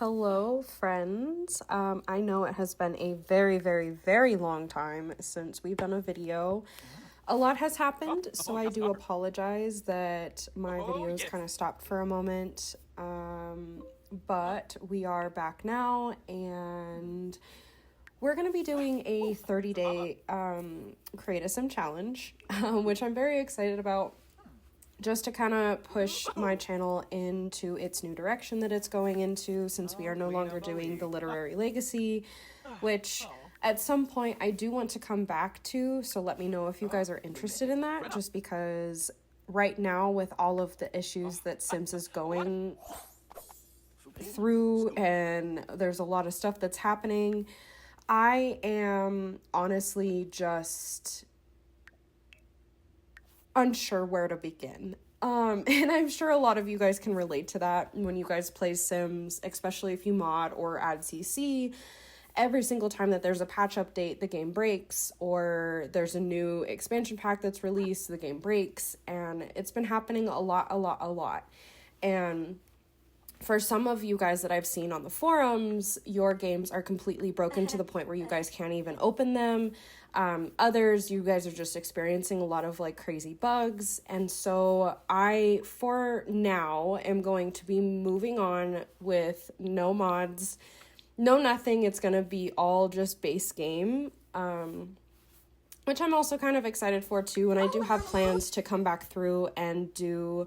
Hello, friends. I know it has been a very, very, very long time since we've done a video. A lot has happened, so I do apologize that my videos kind of stopped for a moment. But we are back now, and we're going to be doing a 30-day Create a Sim challenge, which I'm very excited about, just to kind of push my channel into its new direction that it's going into, since we are no longer doing the literary legacy, which at some point I do want to come back to, so let me know if you guys are interested in that, just because right now with all of the issues that Sims is going through and there's a lot of stuff that's happening, I am honestly just unsure where to begin. And I'm sure a lot of you guys can relate to that when you guys play Sims, especially if you mod or add CC. Every single time that there's a patch update, the game breaks, or there's a new expansion pack that's released, the game breaks, and it's been happening a lot. And for some of you guys that I've seen on the forums, your games are completely broken to the point where you guys can't even open them. Others, you guys are just experiencing a lot of like crazy bugs. And so I, for now, am going to be moving on with no mods, no nothing. It's going to be all just base game, which I'm also kind of excited for too. And I do have plans to come back through and do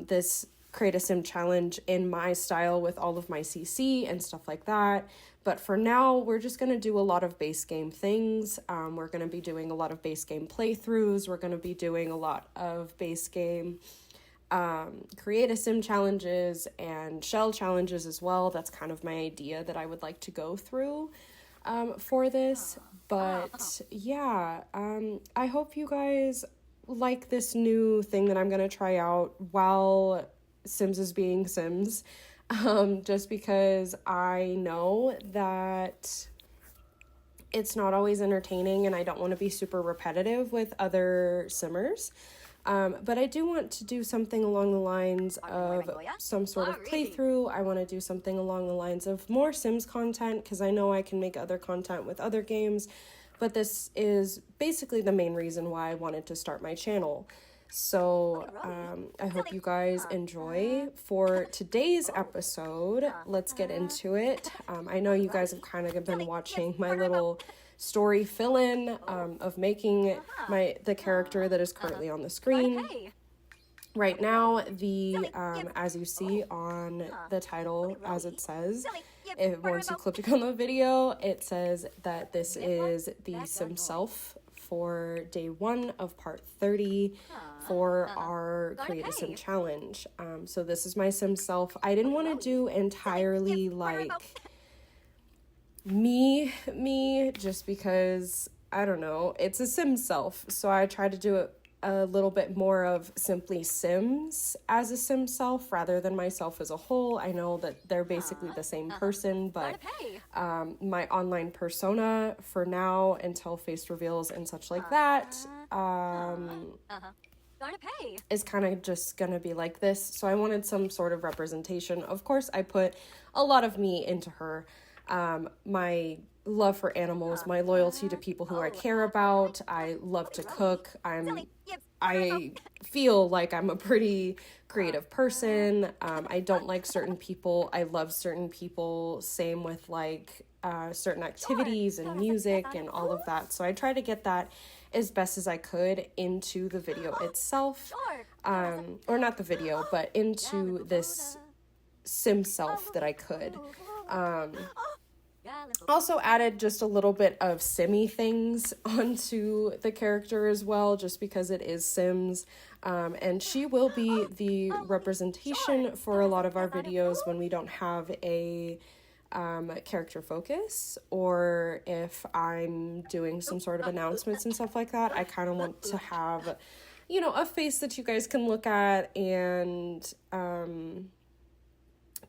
this Create a Sim challenge in my style with all of my CC and stuff like that. But for now, we're just going to do a lot of base game things. We're going to be doing a lot of base game playthroughs. We're going to be doing a lot of base game Create a Sim challenges and shell challenges as well. That's kind of my idea that I would like to go through for this. But yeah, I hope you guys like this new thing that I'm going to try out while Sims is being Sims, just because I know that it's not always entertaining and I don't want to be super repetitive with other Simmers, but I do want to do something along the lines of some sort of playthrough. I want to do something along the lines of more Sims content, because I know I can make other content with other games, but this is basically the main reason why I wanted to start my channel. So I hope you guys enjoy. For today's episode, let's get into it. I know you guys have kind of been watching my little story fill-in of making the character that is currently on the screen. Right now, as you see on the title, as it says, once you click on the video, it says that this is the SimSelf for day 1 of part 30 for our Create a Sim challenge. So this is my SimSelf. I didn't want to do entirely like me, just because, I don't know, it's a SimSelf. So I tried to do it a little bit more of SimplieSims as a SimSelf rather than myself as a whole. I know that they're basically the same person, but my online persona for now, until face reveals and such like that, is kind of just gonna be like this. So I wanted some sort of representation. Of course, I put a lot of me into her. My love for animals, my loyalty to people who I care about. I love to cook. I feel like I'm a pretty creative person. I don't like certain people. I love certain people. Same with like certain activities and music and all of that. So I try to get that as best as I could into the video itself. Or not the video, but into this SimSelf that I could. Also added just a little bit of Simmy things onto the character as well, just because it is Sims. And she will be the representation for a lot of our videos when we don't have a character focus, or if I'm doing some sort of announcements and stuff like that. I kind of want to have, you know, a face that you guys can look at and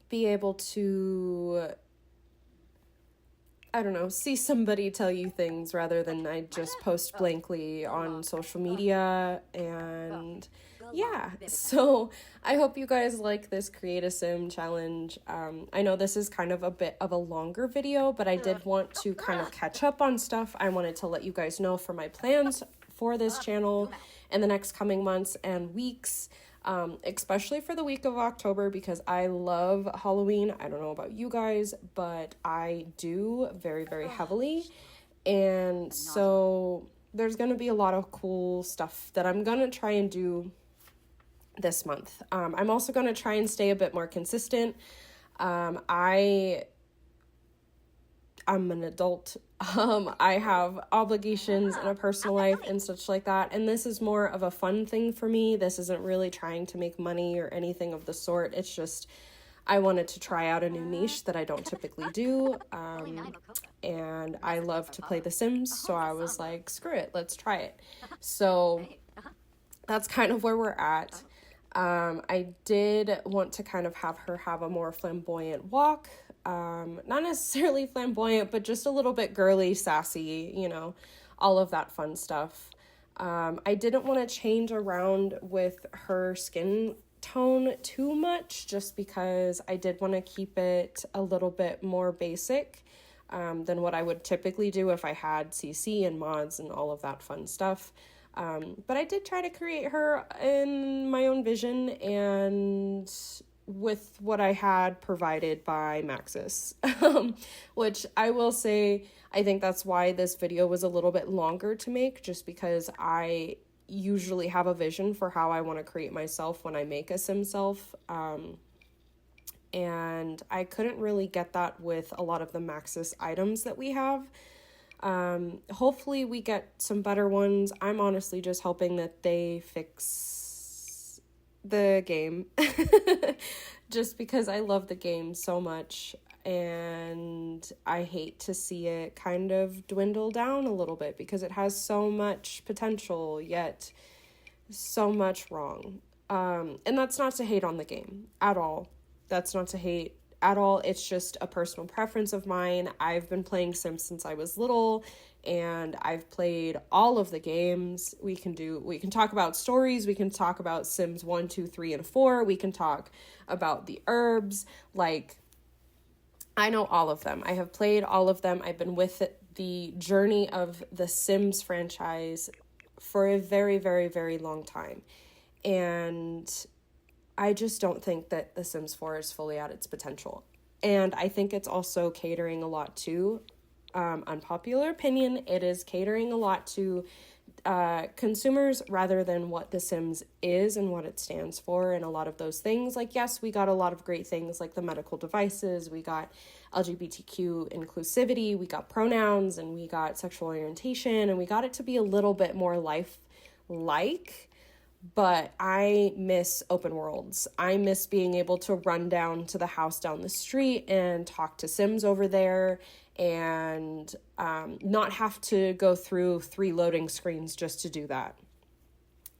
be able to, I don't know, see somebody tell you things rather than I just post blankly on social media and yeah, so I hope you guys like this Create a Sim challenge. I know this is kind of a bit of a longer video, but I did want to kind of catch up on stuff. I wanted to let you guys know for my plans for this channel in the next coming months and weeks, especially for the week of October, because I love Halloween. I don't know about you guys, but I do very, very heavily. And so there's going to be a lot of cool stuff that I'm going to try and do this month. I'm also going to try and stay a bit more consistent. I'm an adult. I have obligations in a personal life and such like that. And this is more of a fun thing for me. This isn't really trying to make money or anything of the sort. It's just, I wanted to try out a new niche that I don't typically do. And I love to play The Sims. So I was like, screw it, let's try it. So that's kind of where we're at. I did want to kind of have her have a more flamboyant walk. Not necessarily flamboyant, but just a little bit girly, sassy, you know, all of that fun stuff. I didn't want to change around with her skin tone too much, just because I did want to keep it a little bit more basic than what I would typically do if I had CC and mods and all of that fun stuff. But I did try to create her in my own vision and with what I had provided by Maxis, which I will say, I think that's why this video was a little bit longer to make, just because I usually have a vision for how I want to create myself when I make a SimSelf. And I couldn't really get that with a lot of the Maxis items that we have. Hopefully we get some better ones. I'm honestly just hoping that they fix the game just because I love the game so much and I hate to see it kind of dwindle down a little bit because it has so much potential yet so much wrong. And that's not to hate on the game at all. That's not to hate at all. It's just a personal preference of mine. I've been playing Sims since I was little and I've played all of the games. We can talk about stories. We can talk about Sims 1, 2, 3, and 4. We can talk about the herbs. Like, I know all of them. I have played all of them. I've been with the journey of the Sims franchise for a very, very, very long time. And I just don't think that The Sims 4 is fully at its potential. And I think it's also catering a lot to, unpopular opinion, it is catering a lot to consumers rather than what The Sims is and what it stands for and a lot of those things. Like, yes, we got a lot of great things like the medical devices, we got LGBTQ inclusivity, we got pronouns, and we got sexual orientation, and we got it to be a little bit more life-like. But I miss open worlds. I miss being able to run down to the house down the street and talk to Sims over there and not have to go through 3 loading screens just to do that.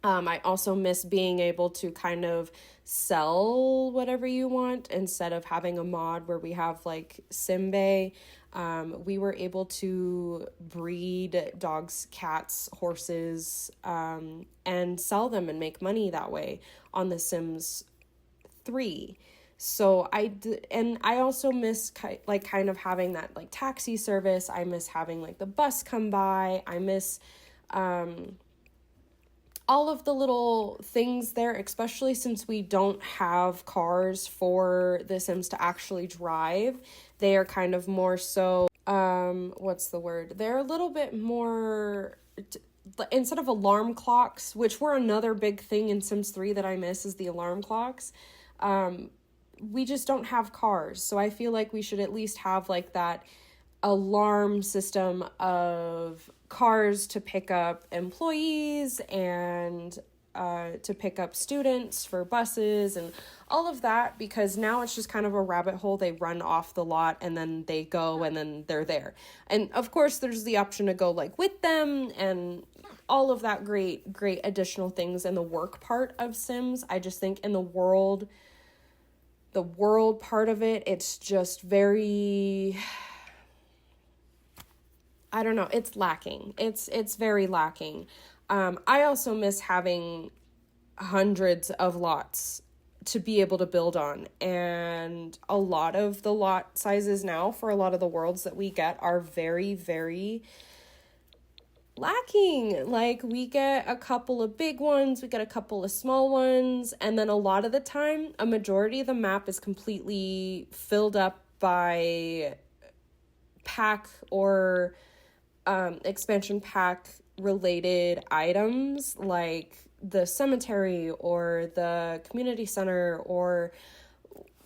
I also miss being able to kind of sell whatever you want instead of having a mod where we have like Simbay. We were able to breed dogs, cats, horses, and sell them and make money that way on The Sims 3. So I also miss kind of having that like taxi service. I miss having like the bus come by. I miss all of the little things there, especially since we don't have cars for the Sims to actually drive. They are kind of more so, what's the word? They're a little bit more, instead of alarm clocks, which were another big thing in Sims 3 that I miss is the alarm clocks. We just don't have cars. So I feel like we should at least have like that alarm system of cars to pick up employees and to pick up students for buses and all of that, because now it's just kind of a rabbit hole. They run off the lot and then they go and then they're there. And of course there's the option to go like with them and all of that great additional things in the work part of Sims. I just think in the world part of it, it's just very, I don't know, it's lacking. It's very lacking. I also miss having hundreds of lots to be able to build on. And a lot of the lot sizes now for a lot of the worlds that we get are very, very lacking. Like, we get a couple of big ones, we get a couple of small ones, and then a lot of the time, a majority of the map is completely filled up by pack or expansion pack related items, like the cemetery or the community center, or,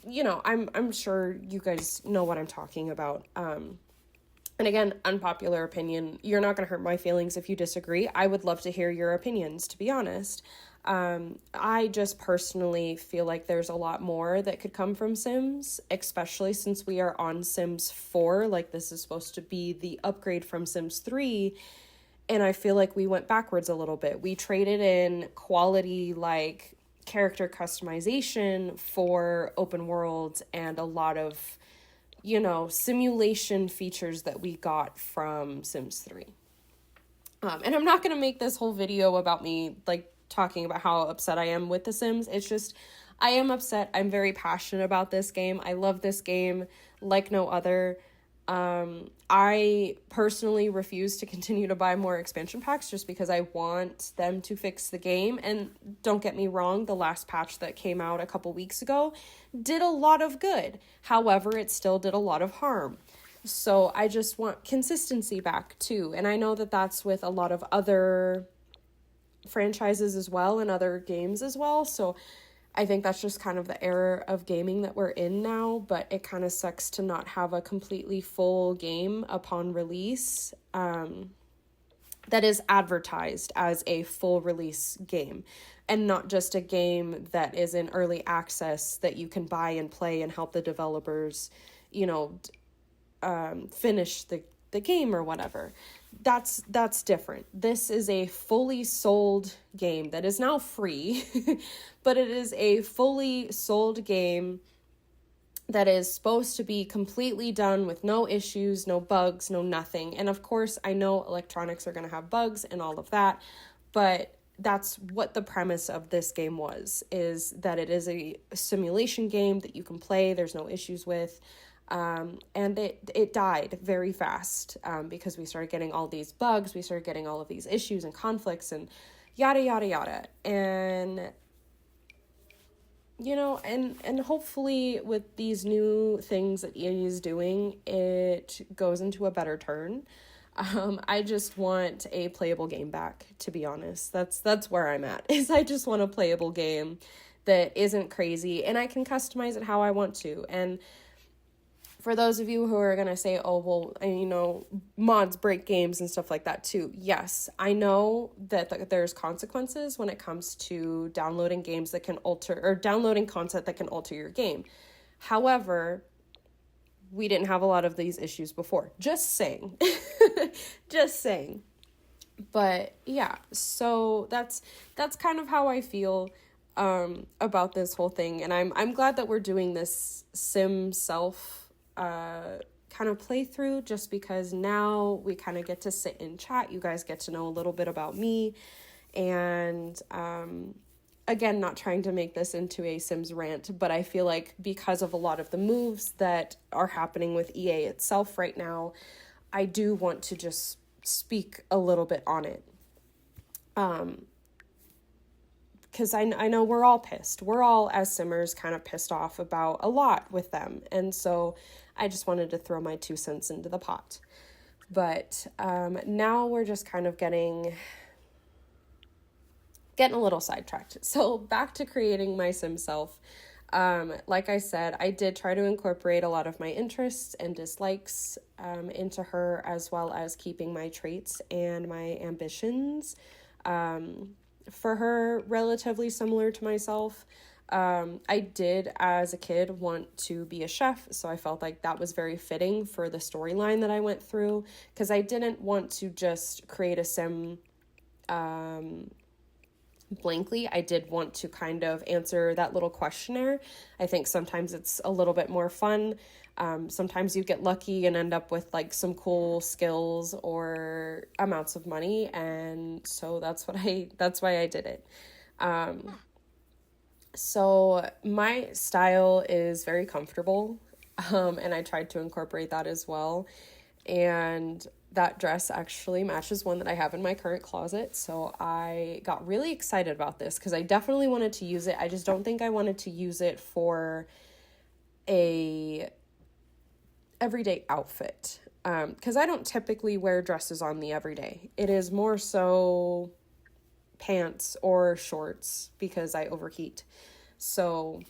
you know, I'm sure you guys know what I'm talking about. And again, unpopular opinion, you're not going to hurt my feelings if you disagree. I would love to hear your opinions, to be honest. I just personally feel like there's a lot more that could come from Sims, especially since we are on Sims 4. Like, this is supposed to be the upgrade from Sims 3. And I feel like we went backwards a little bit. We traded in quality, like, character customization for open worlds and a lot of, you know, simulation features that we got from Sims 3. And I'm not going to make this whole video about me, like, talking about how upset I am with The Sims. It's just, I am upset. I'm very passionate about this game. I love this game like no other. I personally refuse to continue to buy more expansion packs just because I want them to fix the game. And don't get me wrong, the last patch that came out a couple weeks ago did a lot of good. However, it still did a lot of harm. So I just want consistency back too. And I know that that's with a lot of other franchises as well and other games as well. So I think that's just kind of the era of gaming that we're in now, but it kind of sucks to not have a completely full game upon release that is advertised as a full release game, and not just a game that is in early access that you can buy and play and help the developers, you know, finish the game or whatever. That's different. This is a fully sold game that is now free, but it is a fully sold game that is supposed to be completely done with no issues, no bugs, no nothing. And of course, I know electronics are going to have bugs and all of that, but that's what the premise of this game was, is that it is a simulation game that you can play, there's no issues with. And it died very fast, because we started getting all these bugs, we started getting all of these issues and conflicts and yada, yada, yada. And, you know, and hopefully with these new things that EA is doing, it goes into a better turn. I just want a playable game back, to be honest. That's where I'm at, is I just want a playable game that isn't crazy and I can customize it how I want to. And for those of you who are going to say, oh, well, you know, mods break games and stuff like that too. Yes, I know that there's consequences when it comes to downloading games that can alter, or downloading content that can alter your game. However, we didn't have a lot of these issues before. Just saying. Just saying. But yeah, so that's kind of how I feel about this whole thing. And I'm glad that we're doing this SimSelf kind of playthrough, just because now we kind of get to sit and chat. You guys get to know a little bit about me. And again, not trying to make this into a Sims rant, but I feel like because of a lot of the moves that are happening with EA itself right now, I do want to just speak a little bit on it. Because I know we're all pissed. We're all, as Simmers, kind of pissed off about a lot with them. And so I just wanted to throw my 2 cents into the pot. But now we're just kind of getting a little sidetracked. So back to creating my SimSelf. Like I said, I did try to incorporate a lot of my interests and dislikes into her, as well as keeping my traits and my ambitions for her relatively similar to myself. I did, as a kid, want to be a chef, so I felt like that was very fitting for the storyline that I went through, because I didn't want to just create a sim blankly. I did want to kind of answer that little questionnaire. I think sometimes it's a little bit more fun. Sometimes you get lucky and end up with like some cool skills or amounts of money, and so that's why I did it. So my style is very comfortable, and I tried to incorporate that as well. And that dress actually matches one that I have in my current closet. So I got really excited about this because I definitely wanted to use it. I just don't think I wanted to use it for a everyday outfit. Because I don't typically wear dresses on the everyday. It is more so pants or shorts because I overheat. So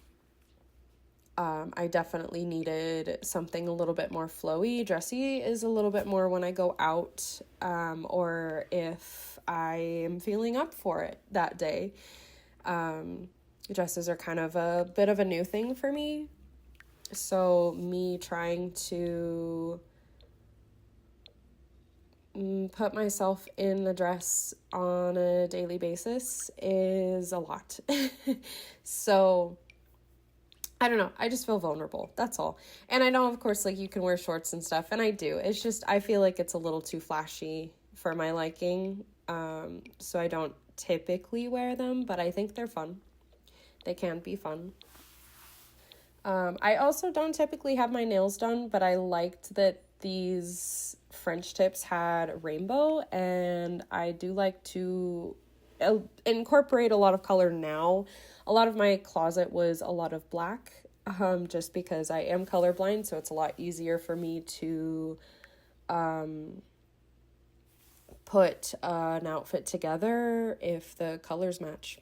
I definitely needed something a little bit more flowy. Dressy is a little bit more when I go out, or if I am feeling up for it that day. Dresses are kind of a bit of a new thing for me. So me trying to put myself in the dress on a daily basis is a lot. So I don't know. I just feel vulnerable. That's all. And I know, of course, like you can wear shorts and stuff, and I do. It's just, I feel like it's a little too flashy for my liking. So I don't typically wear them, but I think they're fun. They can be fun. I also don't typically have my nails done, but I liked that these French tips had rainbow, and I do like to incorporate a lot of color now. A lot of my closet was a lot of black, just because I am colorblind, so it's a lot easier for me to put an outfit together if the colors match.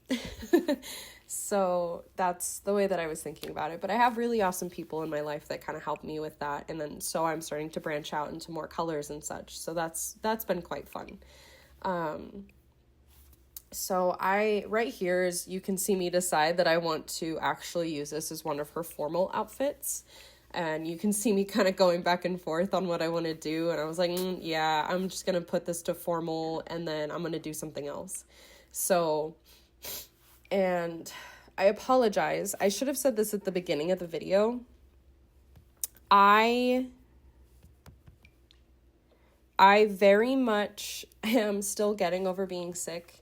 So that's the way that I was thinking about it. But I have really awesome people in my life that kind of help me with that. And then so I'm starting to branch out into more colors and such. So that's been quite fun. So right here is, you can see me decide that I want to actually use this as one of her formal outfits. And you can see me kind of going back and forth on what I want to do. And I was like, yeah, I'm just going to put this to formal and then I'm going to do something else. So, and I apologize. I should have said this at the beginning of the video. I very much am still getting over being sick.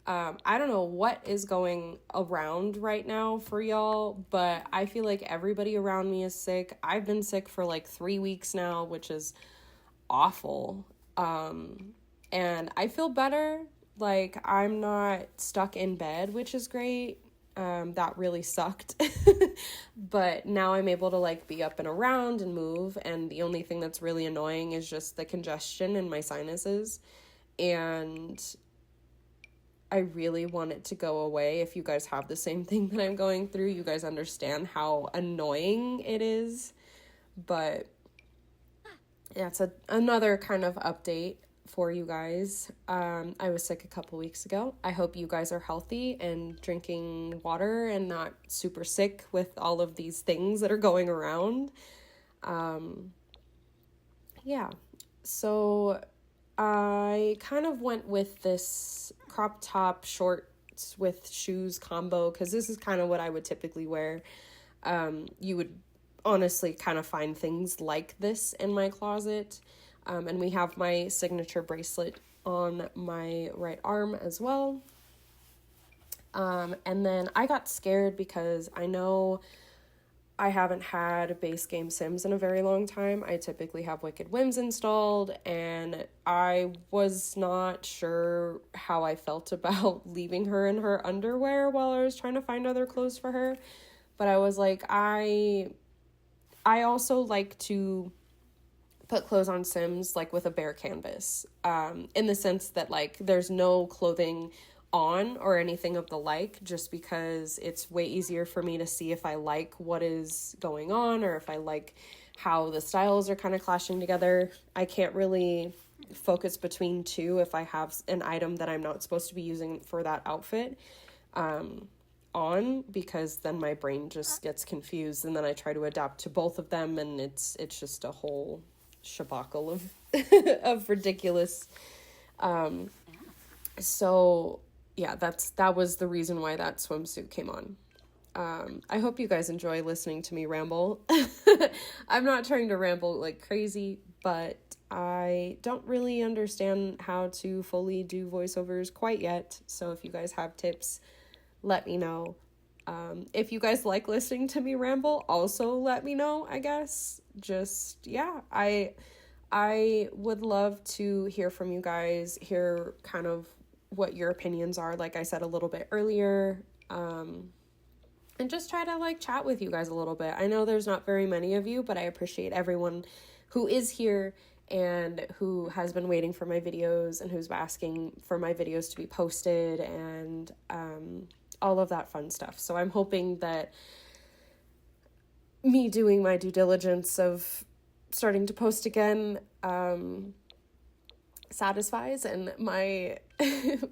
I don't know what is going around right now for y'all, but I feel like everybody around me is sick. I've been sick for like 3 weeks now, which is awful. And I feel better. Like, I'm not stuck in bed, which is great. That really sucked. But now I'm able to like be up and around and move. And the only thing that's really annoying is just the congestion in my sinuses. And I really want it to go away. If you guys have the same thing that I'm going through, you guys understand how annoying it is. But yeah, it's another kind of update for you guys. I was sick a couple weeks ago. I hope you guys are healthy and drinking water and not super sick with all of these things that are going around. Yeah, so I kind of went with this crop top shorts with shoes combo because this is kind of what I would typically wear. You would honestly kind of find things like this in my closet. And we have my signature bracelet on my right arm as well. And then I got scared because I know I haven't had base game Sims in a very long time. I typically have Wicked Whims installed, and I was not sure how I felt about leaving her in her underwear while I was trying to find other clothes for her. But I was like, I also like to put clothes on Sims like with a bare canvas, in the sense that like there's no clothing on or anything of the like, just because it's way easier for me to see if I like what is going on or if I like how the styles are kind of clashing together. I can't really focus between two if I have an item that I'm not supposed to be using for that outfit on, because then my brain just gets confused and then I try to adapt to both of them, and it's just a whole shabacle of of ridiculous. So yeah, that was the reason why that swimsuit came on. I hope you guys enjoy listening to me ramble. I'm not trying to ramble like crazy, but I don't really understand how to fully do voiceovers quite yet. So if you guys have tips, let me know. If you guys like listening to me ramble, also let me know, I guess. Just, yeah, I would love to hear from you guys, hear kind of what your opinions are, like I said a little bit earlier, and just try to like chat with you guys a little bit. I know there's not very many of you, but I appreciate everyone who is here and who has been waiting for my videos and who's asking for my videos to be posted and all of that fun stuff. So I'm hoping that me doing my due diligence of starting to post again satisfies, and my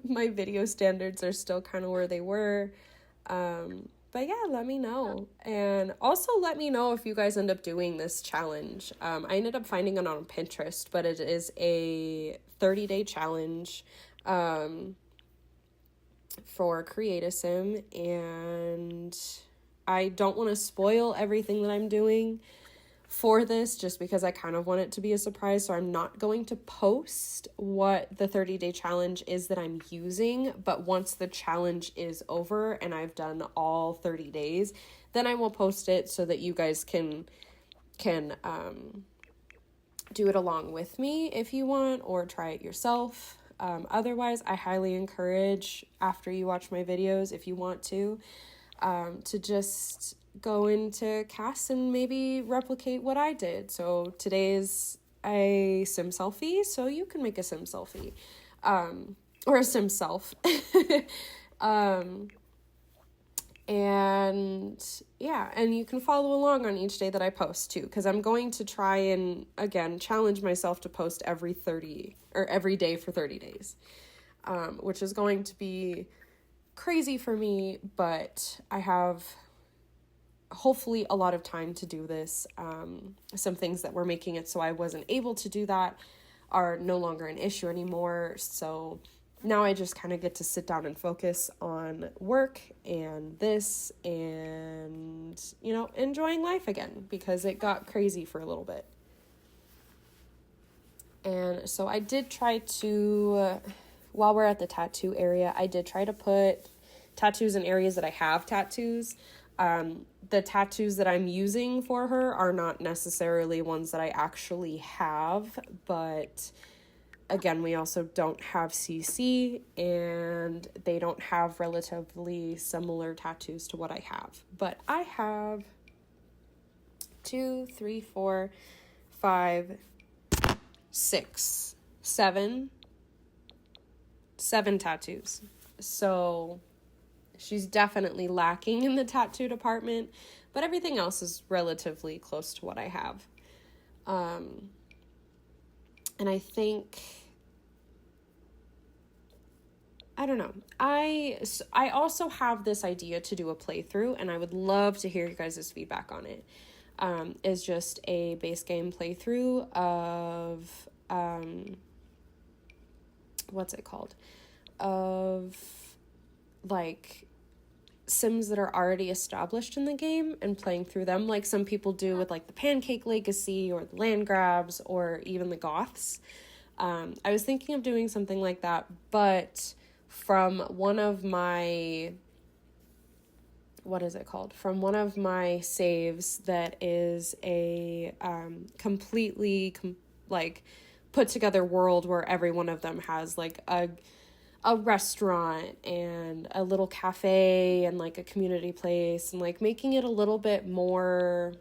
my video standards are still kind of where they were. But yeah, let me know. And also let me know if you guys end up doing this challenge. I ended up finding it on Pinterest, but it is a 30-day challenge for Create a Sim, and I don't want to spoil everything that I'm doing for this just because I kind of want it to be a surprise. So I'm not going to post what the 30-day challenge is that I'm using, but once the challenge is over and I've done all 30 days, then I will post it so that you guys can do it along with me if you want, or try it yourself. Otherwise, I highly encourage, after you watch my videos, if you want to just go into CAS and maybe replicate what I did. So today's a SimSelfie, so you can make a SimSelfie, or a SimSelf. And yeah, and you can follow along on each day that I post too, because I'm going to try and, again, challenge myself to post every day for 30 days, which is going to be crazy for me, but I have hopefully a lot of time to do this. Some things that were making it so I wasn't able to do that are no longer an issue anymore. So now I just kind of get to sit down and focus on work and this and, enjoying life again, because it got crazy for a little bit. And so I did try to, while we're at the tattoo area, I did try to put tattoos in areas that I have tattoos. The tattoos that I'm using for her are not necessarily ones that I actually have, but again, we also don't have CC, and they don't have relatively similar tattoos to what I have. But I have 2, 3, 4, 5, 6, 7 tattoos. So she's definitely lacking in the tattoo department, but everything else is relatively close to what I have. And I think, I don't know. I also have this idea to do a playthrough, and I would love to hear you guys' feedback on it. Is just a base game playthrough of, what's it called? Of, like, Sims that are already established in the game and playing through them, like some people do with like the Pancake Legacy or the Land Grabs or even the Goths. I was thinking of doing something like that, but from one of my, from one of my saves that is a completely put together world where every one of them has like a restaurant and a little cafe and like a community place, and like making it a little bit more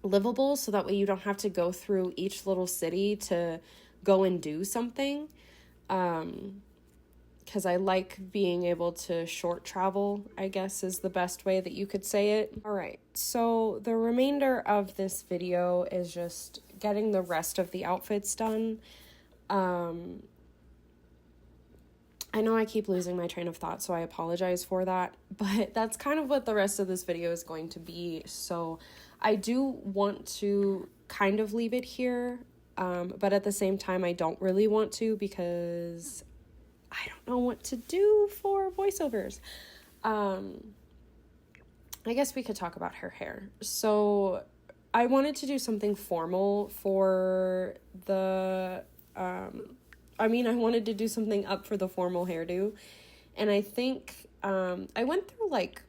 livable so that way you don't have to go through each little city to go and do something. Because I like being able to short travel, I guess is the best way that you could say it. All right, so the remainder of this video is just getting the rest of the outfits done. I know I keep losing my train of thought, so I apologize for that, but that's kind of what the rest of this video is going to be. So I do want to kind of leave it here, but at the same time, I don't really want to, because I don't know what to do for voiceovers. I guess we could talk about her hair. So I wanted to do something formal for the, I wanted to do something up for the formal hairdo, and I think I went through like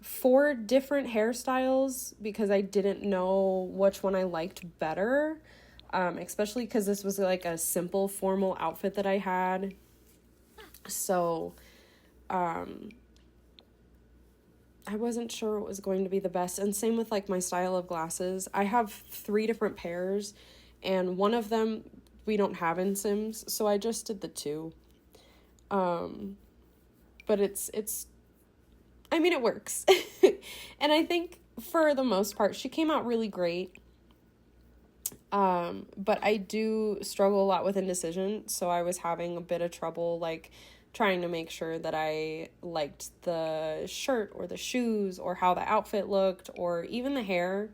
4 different hairstyles because I didn't know which one I liked better, especially because this was like a simple formal outfit that I had. So I wasn't sure what was going to be the best. And same with like my style of glasses. I have 3 different pairs, and one of them we don't have in Sims, so I just did the 2. But it's I mean, it works. And I think for the most part, she came out really great. But I do struggle a lot with indecision, so I was having a bit of trouble, like, trying to make sure that I liked the shirt or the shoes or how the outfit looked or even the hair,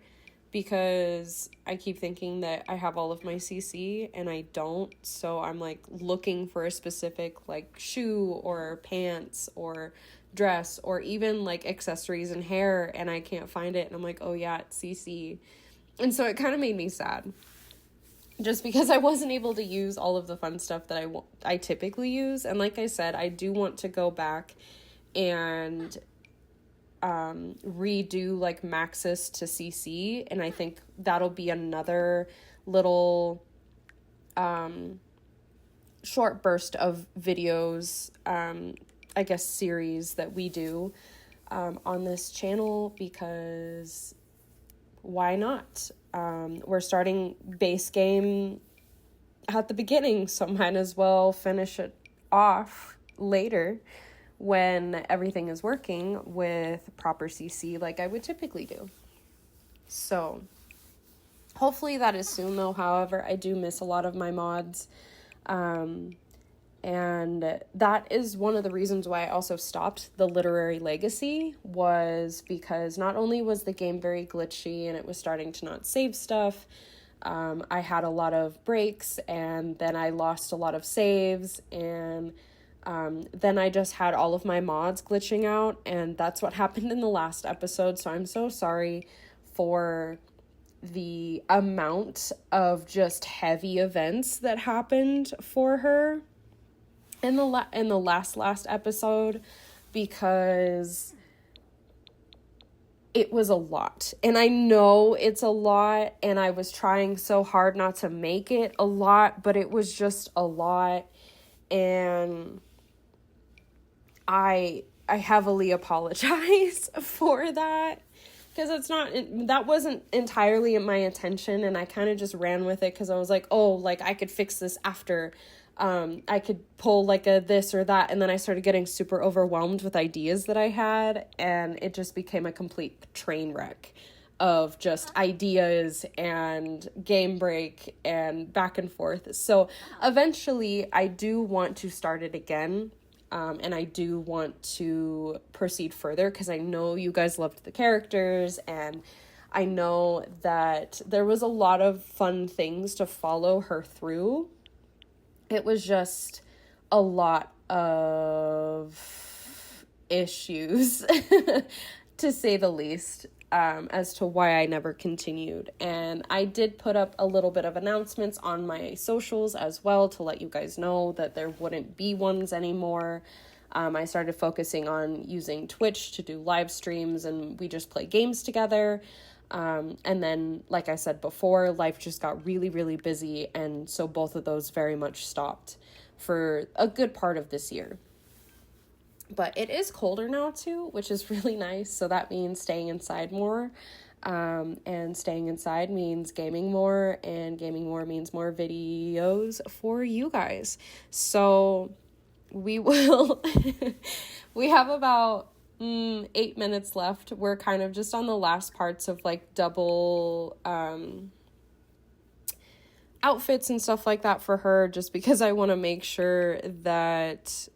because I keep thinking that I have all of my CC and I don't, so I'm, like, looking for a specific, like, shoe or pants or dress or even, like, accessories and hair, and I can't find it, and I'm like, oh yeah, it's CC. And so it kind of made me sad, just because I wasn't able to use all of the fun stuff that I typically use. And like I said, I do want to go back and redo like Maxis to CC, and I think that'll be another little short burst of videos, I guess series that we do on this channel, because why not? We're starting base game at the beginning, so might as well finish it off later when everything is working with proper CC like I would typically do. So hopefully that is soon though. However, I do miss a lot of my mods. And that is one of the reasons why I also stopped the Literary Legacy, was because not only was the game very glitchy and it was starting to not save stuff, I had a lot of breaks, and then I lost a lot of saves, and then I just had all of my mods glitching out, and that's what happened in the last episode. So I'm so sorry for the amount of just heavy events that happened for her in the last episode, because it was a lot. And I know it's a lot, and I was trying so hard not to make it a lot, but it was just a lot. And I heavily apologize for that, because that wasn't entirely my intention, and I kind of just ran with it because I was like, oh, like I could fix this after. I could pull like a this or that, and then I started getting super overwhelmed with ideas that I had, and it just became a complete train wreck of just ideas and game break and back and forth. So eventually I do want to start it again, and I do want to proceed further because I know you guys loved the characters, and I know that there was a lot of fun things to follow her through. It was just a lot of issues, to say the least, as to why I never continued. And I did put up a little bit of announcements on my socials as well to let you guys know that there wouldn't be ones anymore. I started focusing on using Twitch to do live streams, and we just play games together. And then, like I said before, life just got really, really busy, and so both of those very much stopped for a good part of this year. But it is colder now too, which is really nice, so that means staying inside more, and staying inside means gaming more, and gaming more means more videos for you guys. So we will, we have about 8 minutes left. We're kind of just on the last parts of like double outfits and stuff like that for her, just because I want to make sure that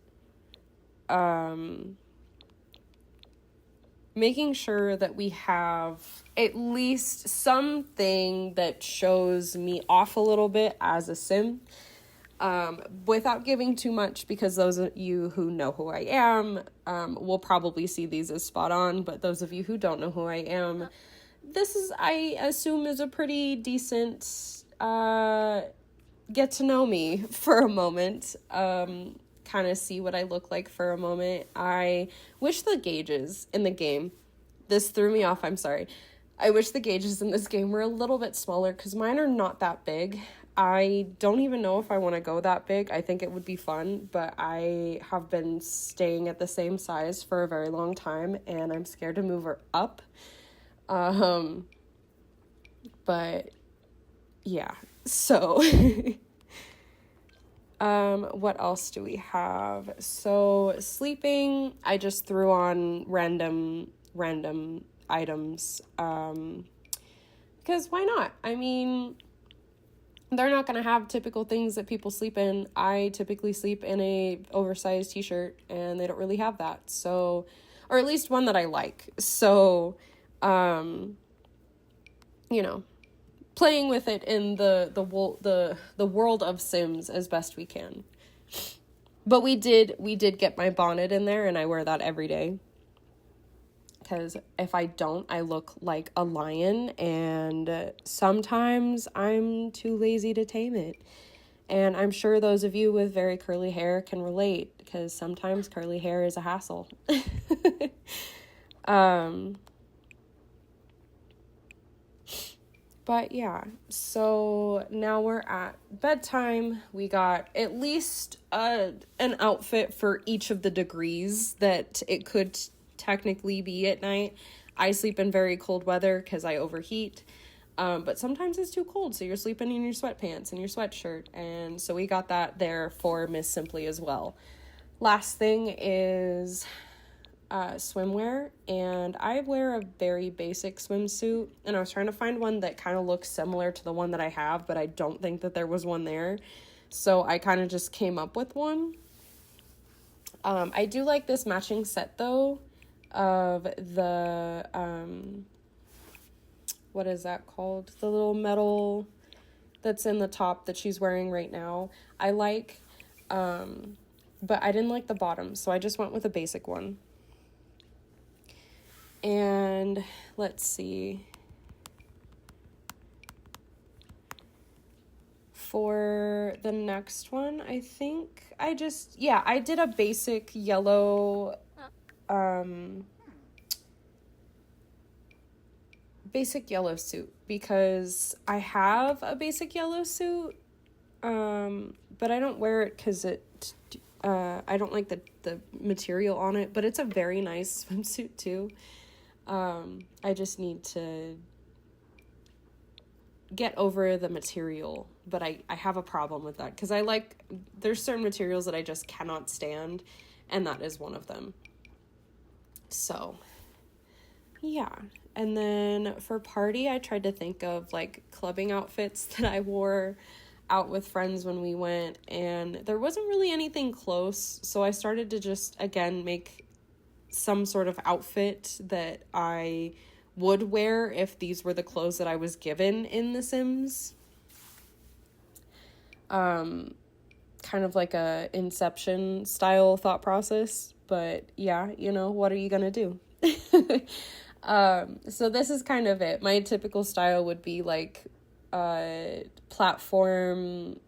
making sure that we have at least something that shows me off a little bit as a sim, without giving too much, because those of you who know who I am will probably see these as spot on, but those of you who don't know who I am, this is, I assume, is a pretty decent get to know me for a moment. kind of see what I look like for a moment. I wish the gauges in the game, this threw me off, I'm sorry. I wish the gauges in this game were a little bit smaller because mine are not that big. I don't even know if I want to go that big. I think it would be fun, but I have been staying at the same size for a very long time, and I'm scared to move her up. But yeah, so what else do we have? So sleeping, I just threw on random items, because why not? I mean, they're not going to have typical things that people sleep in. I typically sleep in a oversized t-shirt, and they don't really have that. So, or at least one that I like. So, you know, playing with it in the world of Sims as best we can. But we did get my bonnet in there, and I wear that every day. Because if I don't, I look like a lion, and sometimes I'm too lazy to tame it. And I'm sure those of you with very curly hair can relate, because sometimes curly hair is a hassle. But yeah, so now we're at bedtime. We got at least an outfit for each of the degrees that it could technically be at night. I sleep in very cold weather because I overheat, but sometimes it's too cold, so you're sleeping in your sweatpants and your sweatshirt, and so we got that there for Miss Simply as well. Last thing is swimwear, and I wear a very basic swimsuit, and I was trying to find one that kind of looks similar to the one that I have, but I don't think that there was one there, so I kind of just came up with one. I do like this matching set though, of the what is that called, the little metal that's in the top that she's wearing right now. I like, but I didn't like the bottom, so I just went with a basic one. And let's see, for the next one, I think I did a basic yellow suit, because I have a basic yellow suit, but I don't wear it because I don't like the material on it, but it's a very nice swimsuit too. I just need to get over the material, but I have a problem with that, because there's certain materials that I just cannot stand, and that is one of them. So yeah. And then for party, I tried to think of like clubbing outfits that I wore out with friends when we went, and there wasn't really anything close, so I started to just again make some sort of outfit that I would wear if these were the clothes that I was given in The Sims. Kind of like a Inception style thought process, but yeah, what are you gonna do? So this is kind of it. My typical style would be like platform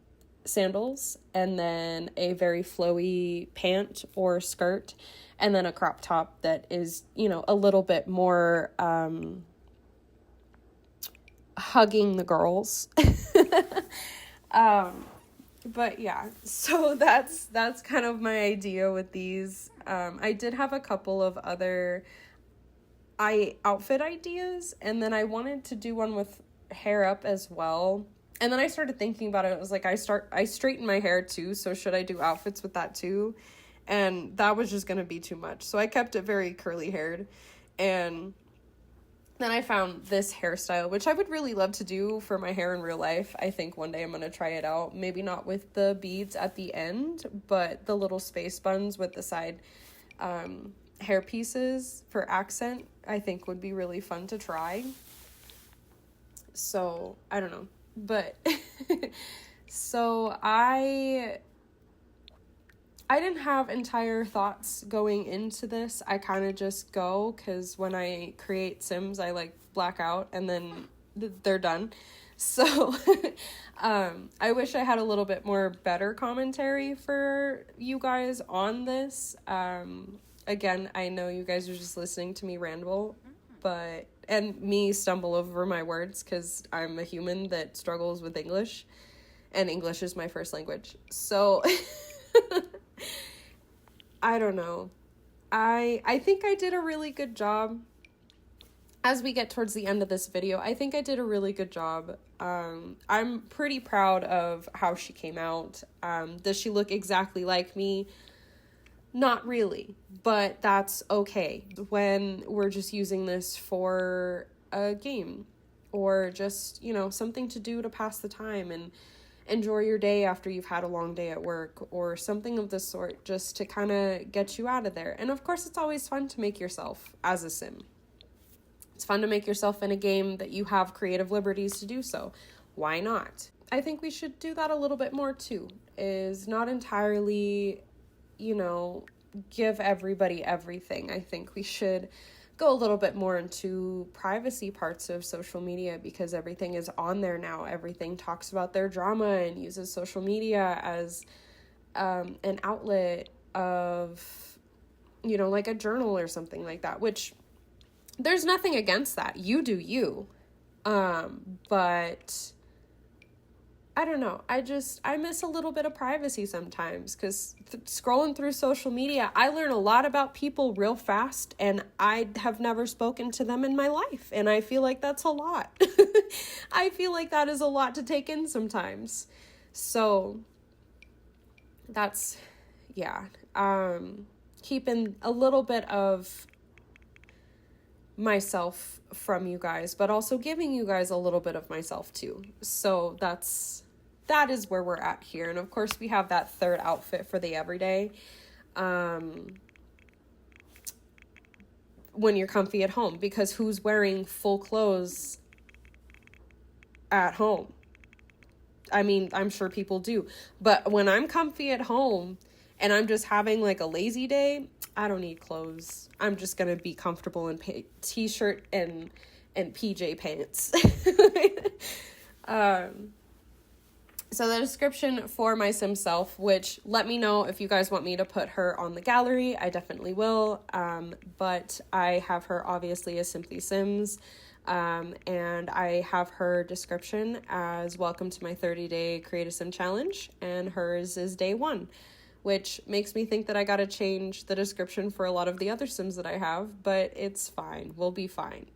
sandals, and then a very flowy pant or skirt, and then a crop top that is, a little bit more hugging the girls. But yeah, so that's kind of my idea with these. I did have a couple of other outfit ideas, and then I wanted to do one with hair up as well. And then I started thinking about it. It was like, I straighten my hair too, so should I do outfits with that too? And that was just going to be too much. So I kept it very curly haired. And then I found this hairstyle, which I would really love to do for my hair in real life. I think one day I'm going to try it out. Maybe not with the beads at the end, but the little space buns with the side hair pieces for accent, I think would be really fun to try. So, I don't know. But, so I didn't have entire thoughts going into this. I kind of just go, because when I create Sims, I black out, and then they're done. So I wish I had a little bit more better commentary for you guys on this. Again, I know you guys are just listening to me ramble, and me stumble over my words because I'm a human that struggles with English, and English is my first language. So I don't know. I think I did a really good job. As we get towards the end of this video, I think I did a really good job. I'm pretty proud of how she came out. Does she look exactly like me? Not really, but that's okay when we're just using this for a game or just, something to do to pass the time and enjoy your day after you've had a long day at work or something of the sort, just to kind of get you out of there. And of course, it's always fun to make yourself as a sim. It's fun to make yourself in a game that you have creative liberties to do so. Why not? I think we should do that a little bit more too, is not entirely, give everybody everything. I think we should go a little bit more into privacy parts of social media because everything is on there now. Everything talks about their drama and uses social media as an outlet of, like a journal or something like that, which there's nothing against that. You do you. But I don't know. I miss a little bit of privacy sometimes because scrolling through social media, I learn a lot about people real fast and I have never spoken to them in my life. And I feel like that's a lot. I feel like that is a lot to take in sometimes. So that's, keeping a little bit of myself from you guys, but also giving you guys a little bit of myself too. So that is where we're at here. And of course we have that third outfit for the everyday. When you're comfy at home, because who's wearing full clothes at home? I mean, I'm sure people do, but when I'm comfy at home and I'm just having like a lazy day, I don't need clothes. I'm just going to be comfortable in t-shirt and PJ pants. So the description for my SimSelf, which let me know if you guys want me to put her on the gallery. I definitely will. But I have her obviously as SimplieSims. And I have her description as welcome to my 30-day Create a Sim challenge. And hers is day 1. Which makes me think that I gotta change the description for a lot of the other Sims that I have, but it's fine. We'll be fine.